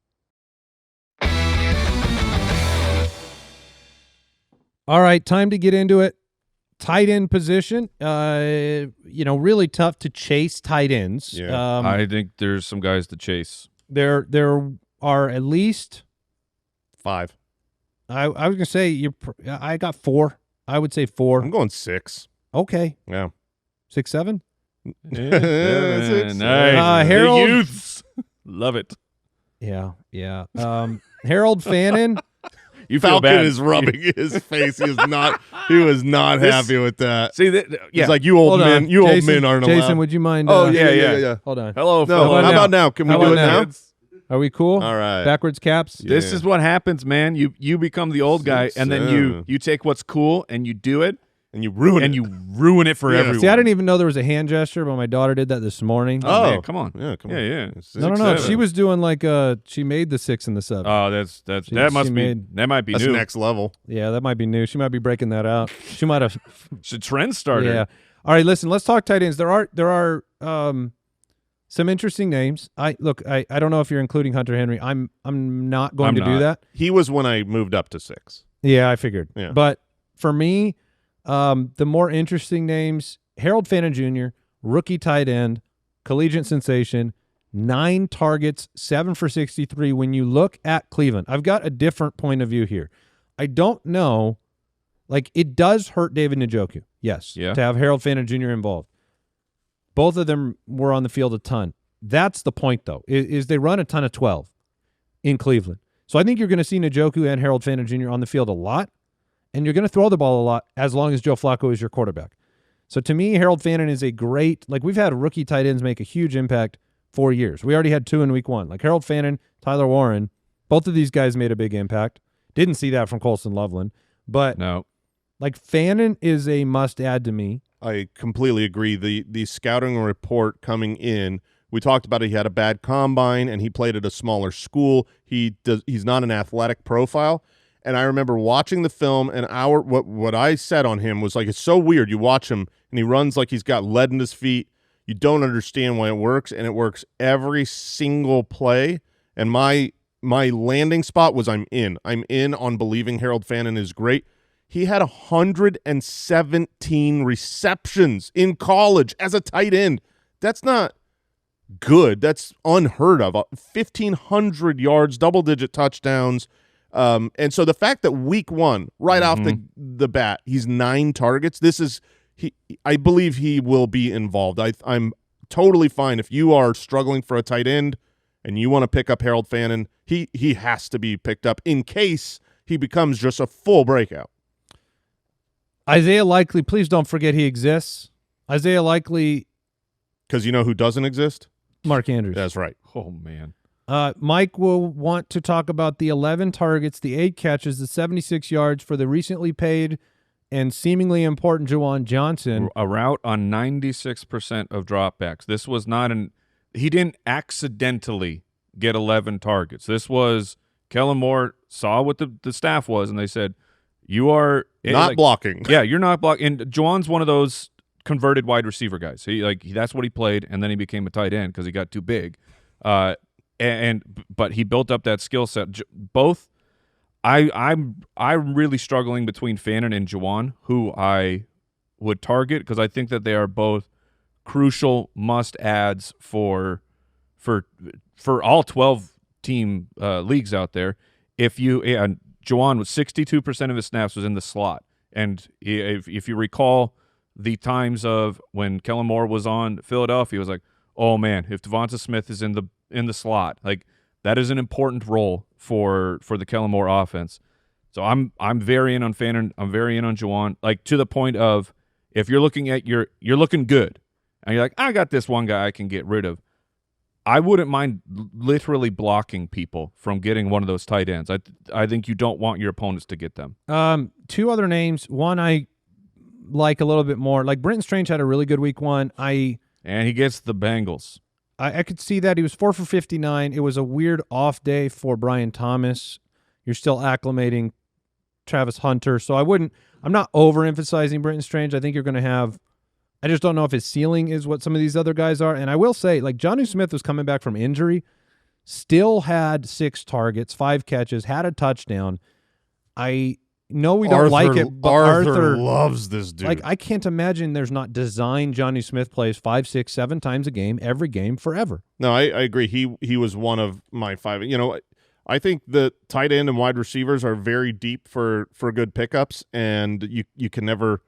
All right, time to get into it. Tight end position, really tough to chase tight ends. Yeah. I think there's some guys to chase. There are at least 5. I was going to say I got 4. I would say 4. I'm going 6. Okay. Yeah. 6, 7? Nice. Harold. The youths. Love it. Yeah. Harold Fannin. You feel Falcon bad. is rubbing his face. He was not happy with that. See that? Yeah. He's like, you old men aren't allowed. Jason, would you mind? Oh, yeah. Hold on. Hello, No, fellow. how about now? Can we do it now? Are we cool? All right. Backwards caps? This is what happens, man. You become the old guy, and then you take what's cool and you do it, and you ruin it. And you ruin it for everyone. See, I didn't even know there was a hand gesture, but my daughter did that this morning. Oh, man, come on. Yeah, come on. Yeah. No. She was doing she made the 6 and the 7. Oh, that might be That's new. next level. Yeah, that might be new. She might be breaking that out. She might have. It's a trend starter. Yeah. All right, listen. Let's talk tight ends. There are some interesting names. I don't know if you're including Hunter Henry. I'm not going to do that. He was when I moved up to 6. Yeah, I figured. Yeah. But for me, the more interesting names: Harold Fannin Jr., rookie tight end, collegiate sensation, 9 targets, 7 for 63. When you look at Cleveland, I've got a different point of view here. I don't know. It does hurt David Njoku, yes, to have Harold Fannin Jr. involved. Both of them were on the field a ton. That's the point, though, is they run a ton of 12 in Cleveland. So I think you're going to see Njoku and Harold Fannin Jr. on the field a lot, and you're going to throw the ball a lot as long as Joe Flacco is your quarterback. So to me, Harold Fannin is a great, we've had rookie tight ends make a huge impact for years. We already had 2 in week 1. Harold Fannin, Tyler Warren, both of these guys made a big impact. Didn't see that from Colson Loveland, but no. Fannin is a must-add to me. I completely agree. The scouting report coming in, we talked about it. He had a bad combine, and he played at a smaller school. He's not an athletic profile. And I remember watching the film, and what I said on him was it's so weird. You watch him, and he runs like he's got lead in his feet. You don't understand why it works, and it works every single play. And my landing spot was I'm in on believing Harold Fannin is great. He had 117 receptions in college as a tight end. That's not good. That's unheard of. 1,500 yards, double-digit touchdowns. And so the fact that week 1, right off the bat, he's 9 targets, I believe he will be involved. I'm totally fine. If you are struggling for a tight end and you want to pick up Harold Fannin, he has to be picked up in case he becomes just a full breakout. Isaiah Likely, please don't forget he exists. Isaiah Likely. Because you know who doesn't exist? Mark Andrews. That's right. Oh, man. Mike will want to talk about the 11 targets, the 8 catches, the 76 yards for the recently paid and seemingly important Juwan Johnson. A route on 96% of dropbacks. This was not he didn't accidentally get 11 targets. This was Kellen Moore saw what the staff was, and they said, you are not blocking. Yeah, you're not blocking. And Juwan's one of those converted wide receiver guys. That's what he played, and then he became a tight end because he got too big. But he built up that skill set. Both, I'm really struggling between Fannin and Juwan, who I would target because I think that they are both crucial must adds for all 12 team leagues out there. Juwan was 62% of his snaps was in the slot, and if you recall the times of when Kellen Moore was on Philadelphia, he was like, oh man, if Devonta Smith is in the slot, that is an important role for the Kellen Moore offense. So I'm very in on Fannin. I'm very in on Juwan, to the point of if you're looking at you're looking good, and you're like, I got this one guy I can get rid of. I wouldn't mind literally blocking people from getting one of those tight ends. I think you don't want your opponents to get them. 2 other names. One I like a little bit more. Brenton Strange had a really good week 1. And he gets the Bengals. I could see that. He was 4 for 59. It was a weird off day for Brian Thomas. You're still acclimating Travis Hunter. So I'm not overemphasizing Brenton Strange. I think you're going to have, I just don't know if his ceiling is what some of these other guys are. And I will say, Jonnu Smith was coming back from injury, still had 6 targets, 5 catches, had a touchdown. I no, we don't like it, but Arthur loves this dude. Like, I can't imagine there's not design Johnny Smith plays 5, 6, 7 times a game, every game, forever. No, I agree. He was one of my 5. You know, I think the tight end and wide receivers are very deep for good pickups, and you can never,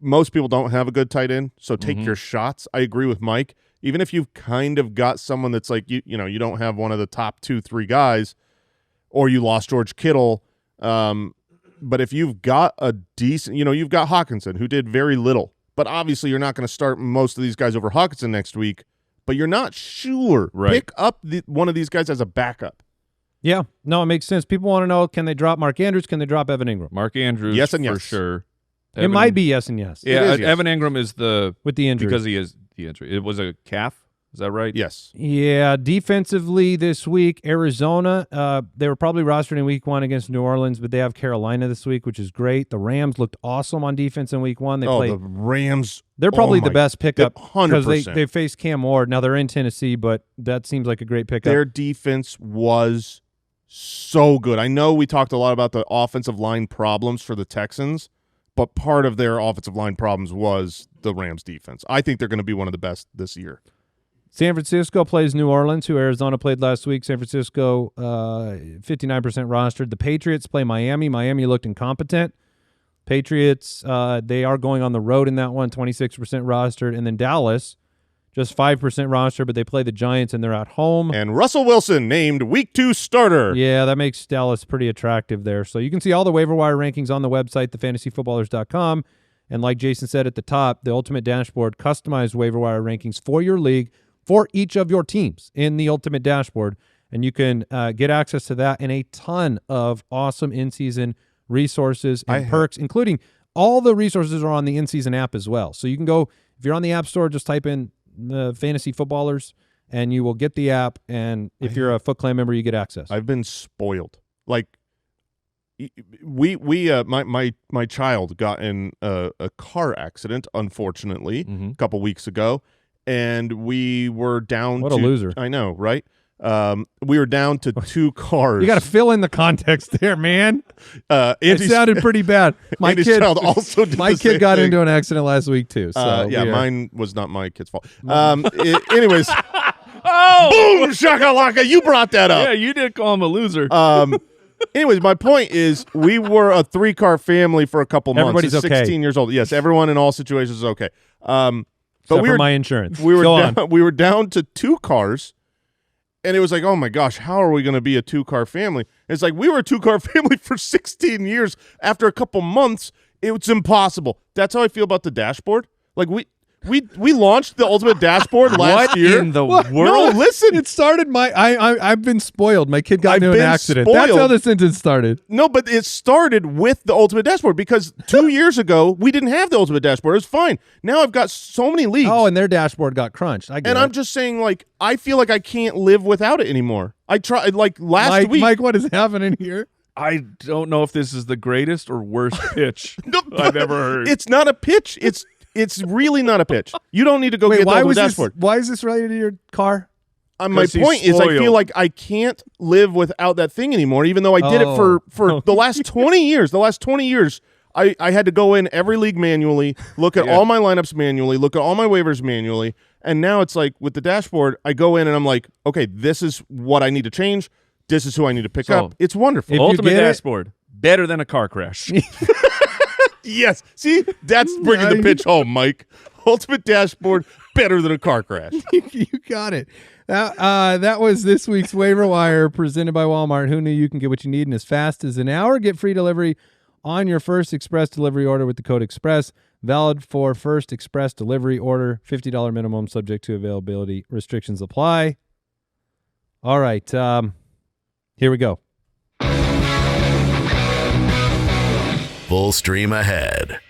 most people don't have a good tight end, so take your shots. I agree with Mike. Even if you've kind of got someone that's like, you don't have one of the top 2-3 guys, or you lost George Kittle, but if you've got a decent, you've got Hawkinson, who did very little, but obviously you're not going to start most of these guys over Hawkinson next week, but you're not sure. Right. Pick up one of these guys as a backup. Yeah, no, it makes sense. People want to know, can they drop Mark Andrews? Can they drop Evan Ingram? Mark Andrews, yes and for yes. sure. It might be yes and yes. Yeah, yes. Evan Ingram is with the injury. Because he is the injury. It was a calf. Is that right? Yes. Yeah, defensively this week, Arizona, they were probably rostered in week 1 against New Orleans, but they have Carolina this week, which is great. The Rams looked awesome on defense in week 1. The Rams. They're probably the best pickup 100%. because they faced Cam Ward. Now, they're in Tennessee, but that seems like a great pickup. Their defense was so good. I know we talked a lot about the offensive line problems for the Texans, but part of their offensive line problems was the Rams defense. I think they're going to be one of the best this year. San Francisco plays New Orleans, who Arizona played last week. San Francisco, 59% rostered. The Patriots play Miami. Miami looked incompetent. Patriots, they are going on the road in that one, 26% rostered. And then Dallas, just 5% rostered, but they play the Giants and they're at home. And Russell Wilson named Week 2 starter. Yeah, that makes Dallas pretty attractive there. So you can see all the waiver wire rankings on the website, thefantasyfootballers.com. And like Jason said at the top, the Ultimate Dashboard, customized waiver wire rankings for your league, for each of your teams in the Ultimate Dashboard. And you can get access to that and a ton of awesome in-season resources and perks, including all the resources are on the in-season app as well. So you can go, if you're on the App Store, just type in Fantasy Footballers, and you will get the app. And if you're a Foot Clan member, you get access. I've been spoiled. Like, my child got in a car accident, unfortunately, a couple weeks ago. And we were down What a loser. I know, right? We were down to 2 cars. You got to fill in the context there, man. It sounded pretty bad. My kid got into an accident last week, too. So mine was not my kid's fault. Anyways. Boom, shakalaka. You brought that up. Yeah, you did call him a loser. Anyways, my point is we were a 3-car family for a couple months. Everybody's okay. 16 years old. Yes, everyone in all situations is okay. But we were my insurance. We were down to 2 cars, and it was like, oh my gosh, how are we going to be a 2-car family? And it's like we were a 2-car family for 16 years. After a couple months, it's impossible. That's how I feel about the dashboard. Like we launched the Ultimate Dashboard last year. What in the world? No, listen. It started I've been spoiled. My kid got into an accident. Spoiled. That's how the sentence started. No, but it started with the Ultimate Dashboard because 2 years ago we didn't have the Ultimate Dashboard. It was fine. Now I've got so many leagues. Oh, and their dashboard got crunched. I'm just saying, like, I feel like I can't live without it anymore. I tried, like, last week. Mike, what is happening here? I don't know if this is the greatest or worst pitch I've ever heard. It's not a pitch. It's really not a pitch. You don't need to go get the Ultimate Dashboard. Why is this related to your car? My point is I feel like I can't live without that thing anymore, even though I did it for the last 20 years. The last 20 years, I had to go in every league manually, look at all my lineups manually, look at all my waivers manually, and now it's like with the dashboard, I go in and I'm like, okay, this is what I need to change. This is who I need to pick up. It's wonderful. Ultimate Dashboard, better than a car crash. Yes. See, that's bringing the pitch home, Mike. Ultimate Dashboard, better than a car crash. You got it. That was this week's Waiver Wire presented by Walmart. Who knew you can get what you need in as fast as an hour? Get free delivery on your first express delivery order with the code EXPRESS. Valid for first express delivery order. $50 minimum, subject to availability. Restrictions apply. All right. Here we go. Full stream ahead.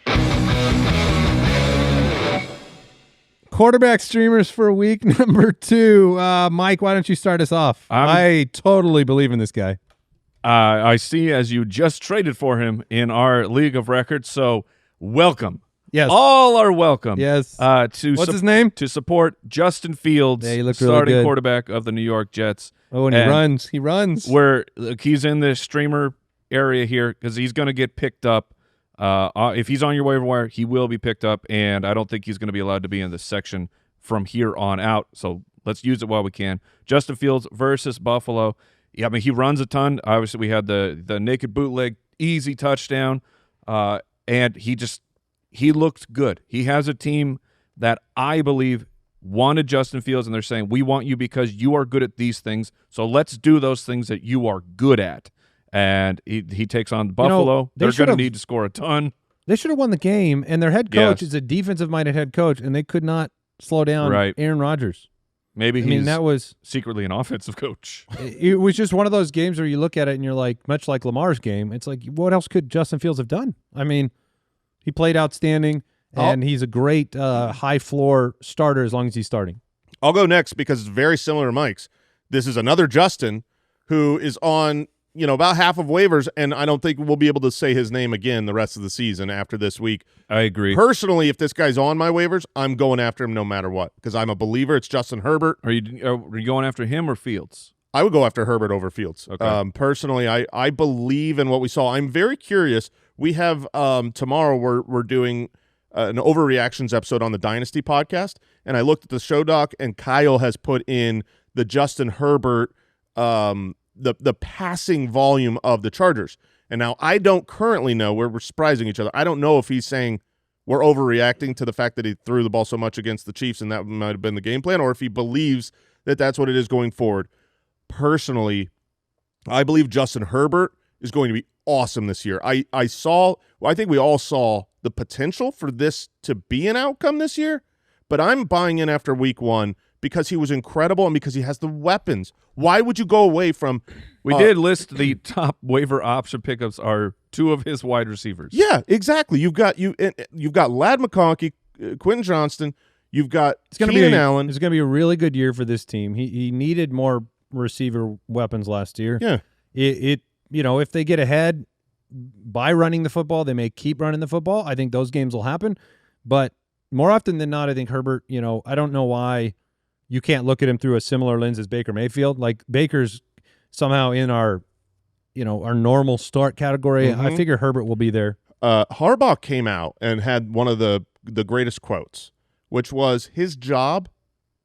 Quarterback streamers for week number 2. Mike, why don't you start us off? I totally believe in this guy. I see as you just traded for him in our League of Records, so welcome. Yes. All are welcome. Yes. What's his name? To support Justin Fields, he looked starting really good. Quarterback of the New York Jets. Oh, and he runs. Where he's in the streamer area here because he's going to get picked up. If he's on your waiver wire, he will be picked up, and I don't think he's going to be allowed to be in this section from here on out. So let's use it while we can. Justin Fields versus Buffalo. Yeah, I mean, he runs a ton. Obviously, we had the naked bootleg, easy touchdown, and he looked good. He has a team that I believe wanted Justin Fields, and they're saying, we want you because you are good at these things, so let's do those things that you are good at. And he takes on Buffalo. They're going to need to score a ton. They should have won the game, and their head coach is a defensive-minded head coach, and they could not slow down Aaron Rodgers. Maybe that was secretly an offensive coach. It was just one of those games where you look at it and you're like, much like Lamar's game, it's like, what else could Justin Fields have done? I mean, he played outstanding, and he's a great high-floor starter as long as he's starting. I'll go next because it's very similar to Mike's. This is another Justin who is on about half of waivers, and I don't think we'll be able to say his name again the rest of the season after this week. I agree. Personally, if this guy's on my waivers, I'm going after him no matter what because I'm a believer. It's Justin Herbert. Are you going after him or Fields? I would go after Herbert over Fields. Okay. Personally, I believe in what we saw. I'm very curious. We have tomorrow we're doing an overreactions episode on the Dynasty podcast, and I looked at the show doc, and Kyle has put in the Justin Herbert the passing volume of the Chargers. And now I don't currently know, we're surprising each other. I don't know if he's saying we're overreacting to the fact that he threw the ball so much against the Chiefs and that might have been the game plan, or if he believes that that's what it is going forward. Personally, I believe Justin Herbert is going to be awesome this year. I think we all saw the potential for this to be an outcome this year, but I'm buying in after week one because he was incredible and because he has the weapons. Why would you go away from We did list the top waiver option pickups are two of his wide receivers. Yeah, exactly. You've got Ladd McConkey, Quentin Johnston, you've got Keenan Allen. It's going to be a really good year for this team. He needed more receiver weapons last year. Yeah. If they get ahead by running the football, they may keep running the football. I think those games will happen, but more often than not, I think Herbert, I don't know why you can't look at him through a similar lens as Baker Mayfield. Like Baker's somehow in our normal start category. Mm-hmm. I figure Herbert will be there. Harbaugh came out and had one of the greatest quotes, which was his job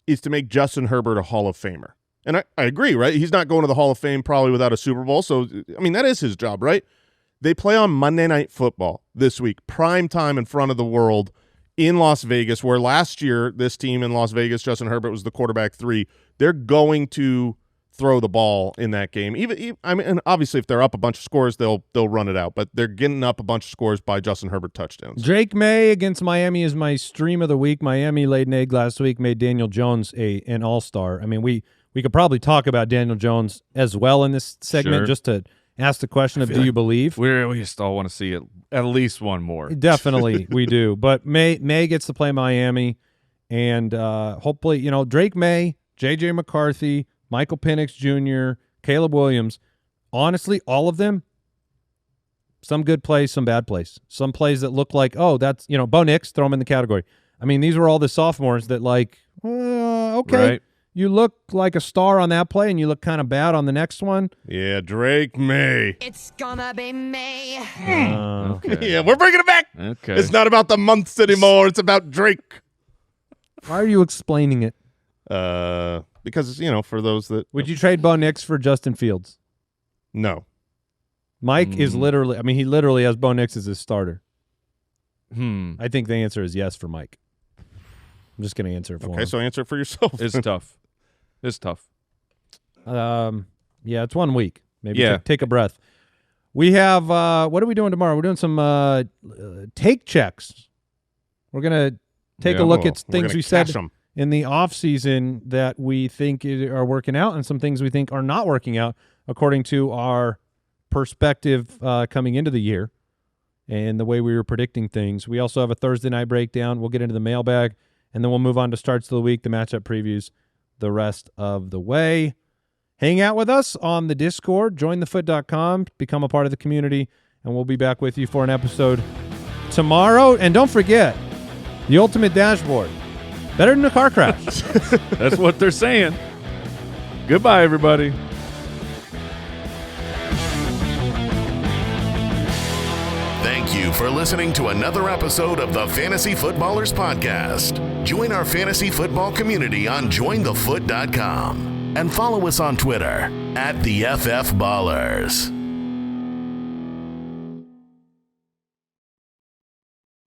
is to make Justin Herbert a Hall of Famer. And I agree, right? He's not going to the Hall of Fame probably without a Super Bowl. So, I mean, that is his job, right? They play on Monday Night Football this week, prime time in front of the world in Las Vegas, where last year this team in Las Vegas, Justin Herbert was the quarterback 3. They're going to throw the ball in that game. And obviously if they're up a bunch of scores, they'll run it out, but they're getting up a bunch of scores by Justin Herbert touchdowns. Drake May against Miami is my stream of the week. Miami laid an egg last week, made Daniel Jones an all-star. I mean, we could probably talk about Daniel Jones as well in this segment, just to ask the question of do you believe? We just all want to see it at least one more. Definitely, we do. But May gets to play Miami, and hopefully, Drake May, J.J. McCarthy, Michael Penix Jr., Caleb Williams, honestly, all of them, some good plays, some bad plays. Some plays that look like, that's, Bo Nix, throw them in the category. I mean, these were all the sophomores that okay. Right. You look like a star on that play, and you look kind of bad on the next one. Yeah, Drake May. It's gonna be May. Okay. Yeah, we're bringing it back. Okay. It's not about the months anymore. It's about Drake. Why are you explaining it? Because, for those that... Would you trade Bo Nix for Justin Fields? No. Mike is literally... I mean, he literally has Bo Nix as his starter. I think the answer is yes for Mike. I'm just going to answer it for him. Okay, so answer it for yourself. It's tough. It's tough. Yeah, it's 1 week. Maybe take a breath. We have what are we doing tomorrow? We're doing some take checks. We're going to take a look at things we said in the off season that we think are working out and some things we think are not working out according to our perspective coming into the year and the way we were predicting things. We also have a Thursday night breakdown. We'll get into the mailbag, and then we'll move on to starts of the week, the matchup previews, the rest of the way. Hang out with us on the Discord, jointhefoot.com, become a part of the community, and we'll be back with you for an episode tomorrow. And don't forget, the ultimate dashboard. Better than a car crash. That's what they're saying. Goodbye, everybody. Thank you for listening to another episode of the Fantasy Footballers Podcast. Join our fantasy football community on jointhefoot.com and follow us on Twitter @TheFFBallers.